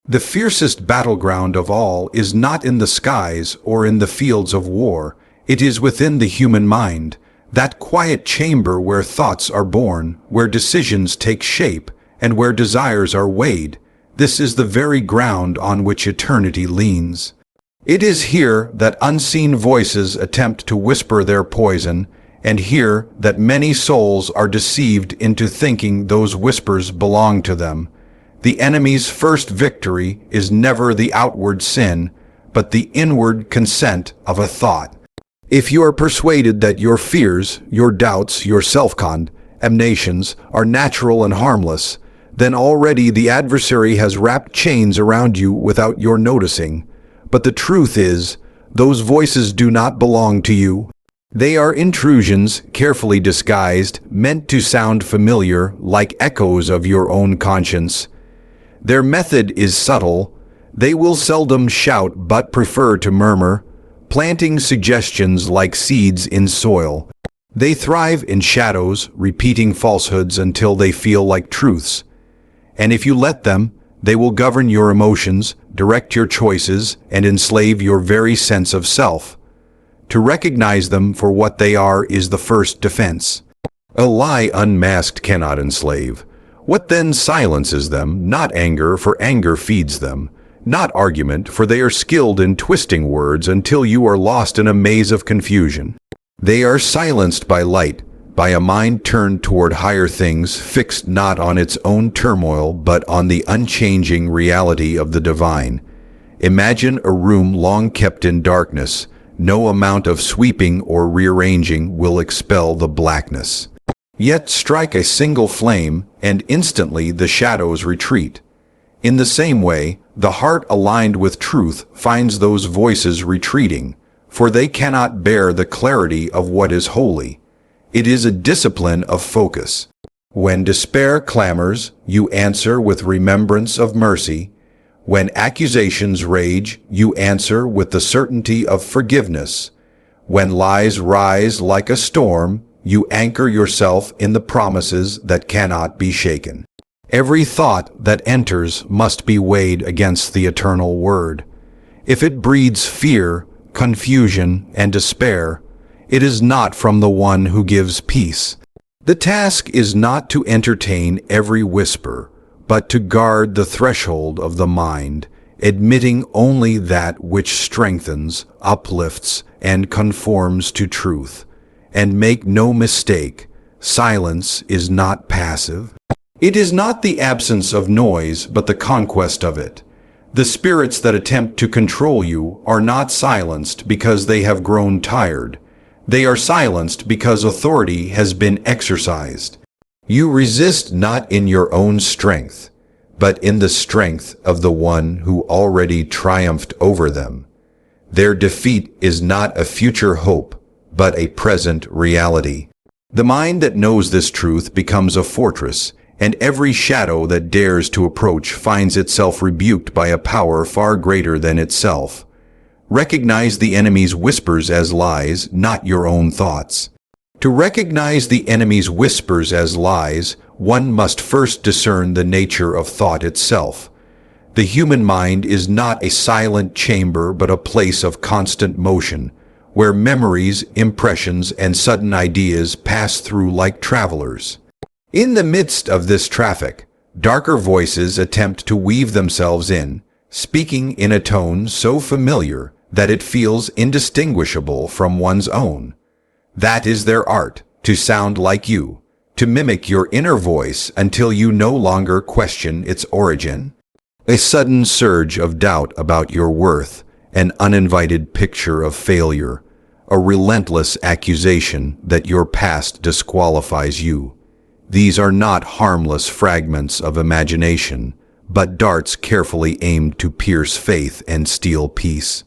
The fiercest battleground of all is not in the skies or in the fields of war. It is within the human mind, that quiet chamber where thoughts are born, where decisions take shape, and where desires are weighed. This is the very ground on which eternity leans. It is here that unseen voices attempt to whisper their poison, and here that many souls are deceived into thinking those whispers belong to them. The enemy's first victory is never the outward sin, but the inward consent of a thought. If you are persuaded that your fears, your doubts, your self-condemnations are natural and harmless, then already the adversary has wrapped chains around you without your noticing. But the truth is, those voices do not belong to you. They are intrusions, carefully disguised, meant to sound familiar, like echoes of your own conscience. Their method is subtle. They will seldom shout but prefer to murmur, planting suggestions like seeds in soil. They thrive in shadows, repeating falsehoods until they feel like truths. And if you let them, they will govern your emotions, direct your choices, and enslave your very sense of self. To recognize them for what they are is the first defense. A lie unmasked cannot enslave. What then silences them? Not anger, for anger feeds them. Not argument, for they are skilled in twisting words until you are lost in a maze of confusion. They are silenced by light, by a mind turned toward higher things, fixed not on its own turmoil, but on the unchanging reality of the divine. Imagine a room long kept in darkness. No amount of sweeping or rearranging will expel the blackness. Yet strike a single flame, and instantly the shadows retreat. In the same way, the heart aligned with truth finds those voices retreating, for they cannot bear the clarity of what is holy. It is a discipline of focus. When despair clamors, you answer with remembrance of mercy. When accusations rage, you answer with the certainty of forgiveness. When lies rise like a storm, you anchor yourself in the promises that cannot be shaken. Every thought that enters must be weighed against the eternal word. If it breeds fear, confusion, and despair, it is not from the one who gives peace. The task is not to entertain every whisper, but to guard the threshold of the mind, admitting only that which strengthens, uplifts, and conforms to truth. And make no mistake, silence is not passive. It is not the absence of noise, but the conquest of it. The spirits that attempt to control you are not silenced because they have grown tired. They are silenced because authority has been exercised. You resist not in your own strength, but in the strength of the one who already triumphed over them. Their defeat is not a future hope, but a present reality. The mind that knows this truth becomes a fortress, and every shadow that dares to approach finds itself rebuked by a power far greater than itself. Recognize the enemy's whispers as lies, not your own thoughts. To recognize the enemy's whispers as lies, one must first discern the nature of thought itself. The human mind is not a silent chamber but a place of constant motion, where memories, impressions, and sudden ideas pass through like travelers. In the midst of this traffic, darker voices attempt to weave themselves in, speaking in a tone so familiar that it feels indistinguishable from one's own. That is their art, to sound like you, to mimic your inner voice until you no longer question its origin. A sudden surge of doubt about your worth, an uninvited picture of failure, a relentless accusation that your past disqualifies you. These are not harmless fragments of imagination, but darts carefully aimed to pierce faith and steal peace.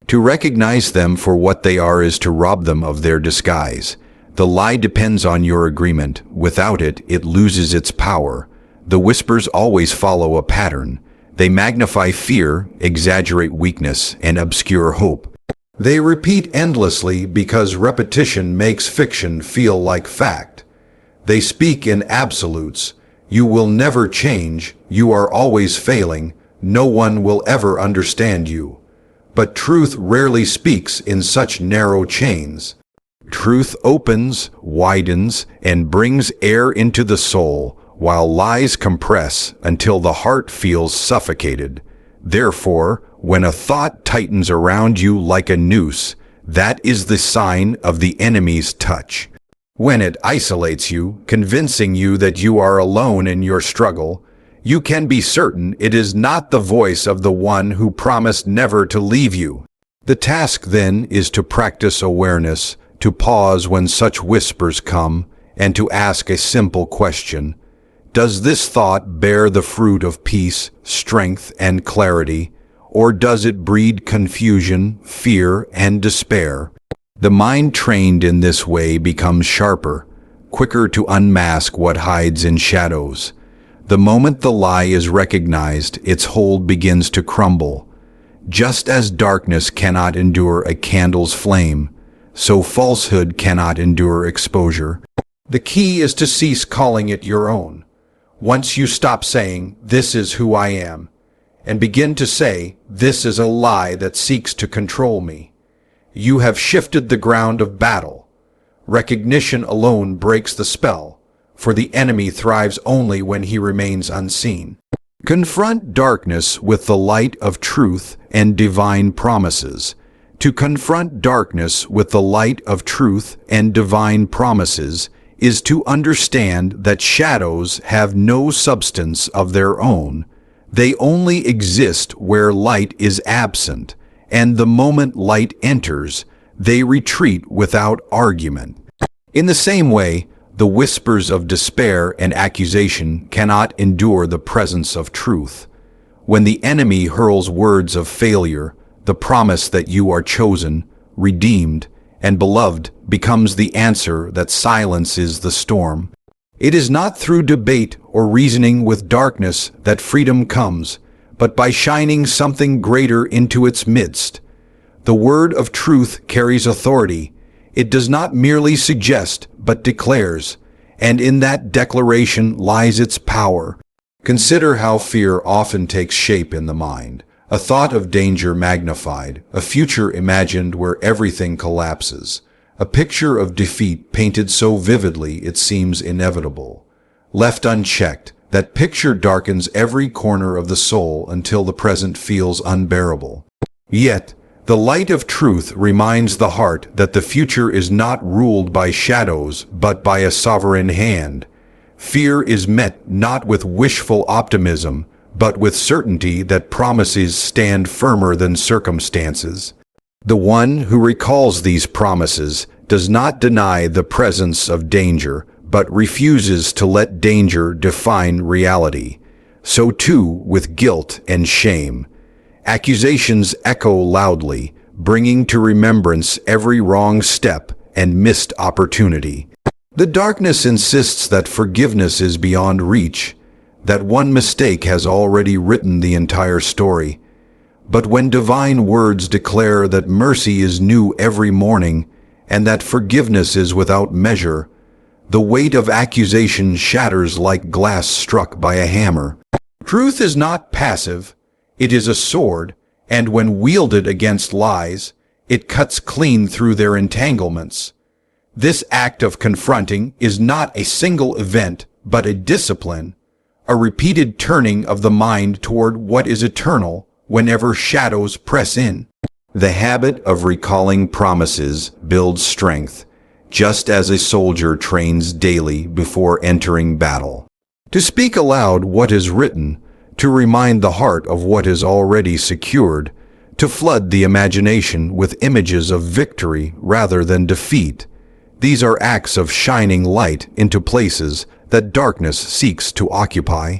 To recognize them for what they are is to rob them of their disguise. The lie depends on your agreement. Without it, it loses its power. The whispers always follow a pattern. They magnify fear, exaggerate weakness, and obscure hope. They repeat endlessly because repetition makes fiction feel like fact. They speak in absolutes. You will never change. You are always failing. no one will ever understand you. But truth rarely speaks in such narrow chains. Truth opens, widens, and brings air into the soul, while lies compress until the heart feels suffocated. Therefore, when a thought tightens around you like a noose, that is the sign of the enemy's touch. When it isolates you, convincing you that you are alone in your struggle, you can be certain it is not the voice of the one who promised never to leave you. The task then is to practice awareness, to pause when such whispers come, and to ask a simple question. Does this thought bear the fruit of peace, strength, and clarity, or does it breed confusion, fear, and despair? The mind trained in this way becomes sharper, quicker to unmask what hides in shadows. The moment the lie is recognized, its hold begins to crumble. Just as darkness cannot endure a candle's flame, so falsehood cannot endure exposure. The key is to cease calling it your own. Once you stop saying, "This is who I am," and begin to say, "This is a lie that seeks to control me," you have shifted the ground of battle. Recognition alone breaks the spell, for the enemy thrives only when he remains unseen. Confront darkness with the light of truth and divine promises. To confront darkness with the light of truth and divine promises is to understand that shadows have no substance of their own. They only exist where light is absent, and the moment light enters, they retreat without argument. In the same way, the whispers of despair and accusation cannot endure the presence of truth. When the enemy hurls words of failure, the promise that you are chosen, redeemed, and beloved becomes the answer that silences the storm. It is not through debate or reasoning with darkness that freedom comes, but by shining something greater into its midst. The word of truth carries authority. It does not merely suggest, but declares, and in that declaration lies its power. Consider how fear often takes shape in the mind. A thought of danger magnified, a future imagined where everything collapses, a picture of defeat painted so vividly it seems inevitable. Left unchecked, that picture darkens every corner of the soul until the present feels unbearable. Yet, the light of truth reminds the heart that the future is not ruled by shadows, but by a sovereign hand. Fear is met not with wishful optimism, but with certainty that promises stand firmer than circumstances. The one who recalls these promises does not deny the presence of danger, but refuses to let danger define reality. So too with guilt and shame. Accusations echo loudly, bringing to remembrance every wrong step and missed opportunity. The darkness insists that forgiveness is beyond reach, that one mistake has already written the entire story. But when divine words declare that mercy is new every morning and that forgiveness is without measure, the weight of accusation shatters like glass struck by a hammer. Truth is not passive, it is a sword, and when wielded against lies, it cuts clean through their entanglements. This act of confronting is not a single event, but a discipline, a repeated turning of the mind toward what is eternal whenever shadows press in. The habit of recalling promises builds strength, just as a soldier trains daily before entering battle. To speak aloud what is written, to remind the heart of what is already secured, to flood the imagination with images of victory rather than defeat. These are acts of shining light into places that darkness seeks to occupy.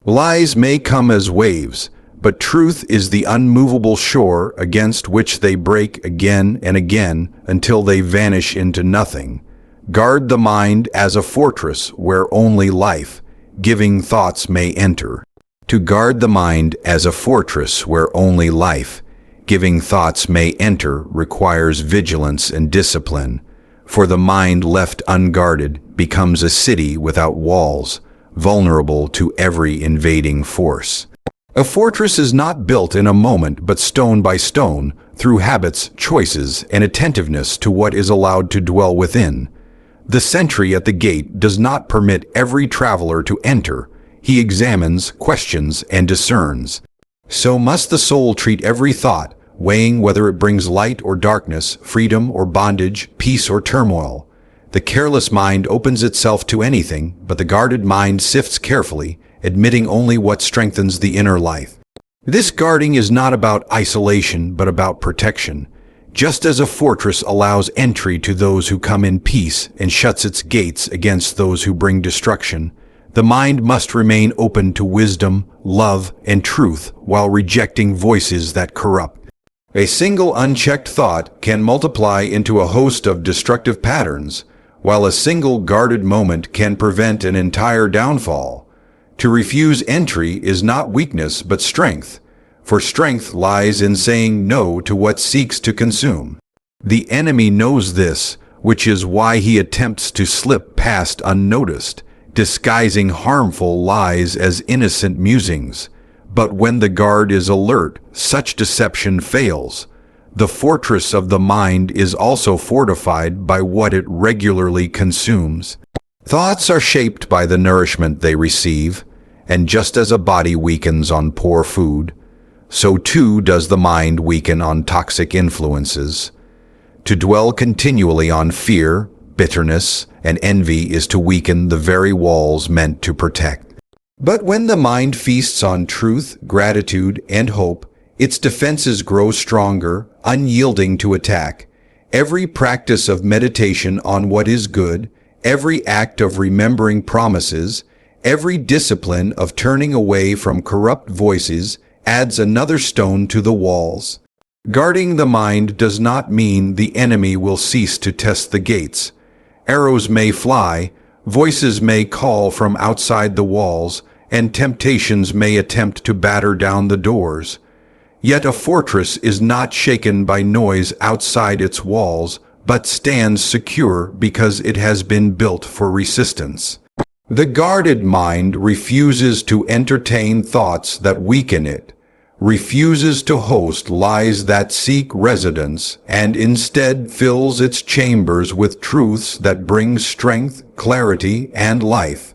Lies may come as waves, but truth is the unmovable shore against which they break again and again until they vanish into nothing. Guard the mind as a fortress where only life, giving thoughts may enter. To guard the mind as a fortress where only life, giving thoughts may enter requires vigilance and discipline, for the mind left unguarded becomes a city without walls, vulnerable to every invading force. A fortress is not built in a moment but stone by stone, through habits, choices, and attentiveness to what is allowed to dwell within. The sentry at the gate does not permit every traveler to enter. He examines, questions, and discerns. So must the soul treat every thought, weighing whether it brings light or darkness, freedom or bondage, peace or turmoil. The careless mind opens itself to anything, but the guarded mind sifts carefully, admitting only what strengthens the inner life. This guarding is not about isolation, but about protection. Just as a fortress allows entry to those who come in peace and shuts its gates against those who bring destruction, the mind must remain open to wisdom, love, and truth while rejecting voices that corrupt. A single unchecked thought can multiply into a host of destructive patterns, while a single guarded moment can prevent an entire downfall. To refuse entry is not weakness but strength, for strength lies in saying no to what seeks to consume. The enemy knows this, which is why he attempts to slip past unnoticed, disguising harmful lies as innocent musings. But when the guard is alert, such deception fails. The fortress of the mind is also fortified by what it regularly consumes. Thoughts are shaped by the nourishment they receive, and just as a body weakens on poor food, so too does the mind weaken on toxic influences. To dwell continually on fear, bitterness, and envy is to weaken the very walls meant to protect. But when the mind feasts on truth, gratitude, and hope, its defenses grow stronger, unyielding to attack. Every practice of meditation on what is good, every act of remembering promises, every discipline of turning away from corrupt voices adds another stone to the walls. Guarding the mind does not mean the enemy will cease to test the gates. Arrows may fly, voices may call from outside the walls, and temptations may attempt to batter down the doors. Yet a fortress is not shaken by noise outside its walls, but stands secure because it has been built for resistance. The guarded mind refuses to entertain thoughts that weaken it, refuses to host lies that seek residence, and instead fills its chambers with truths that bring strength, clarity, and life.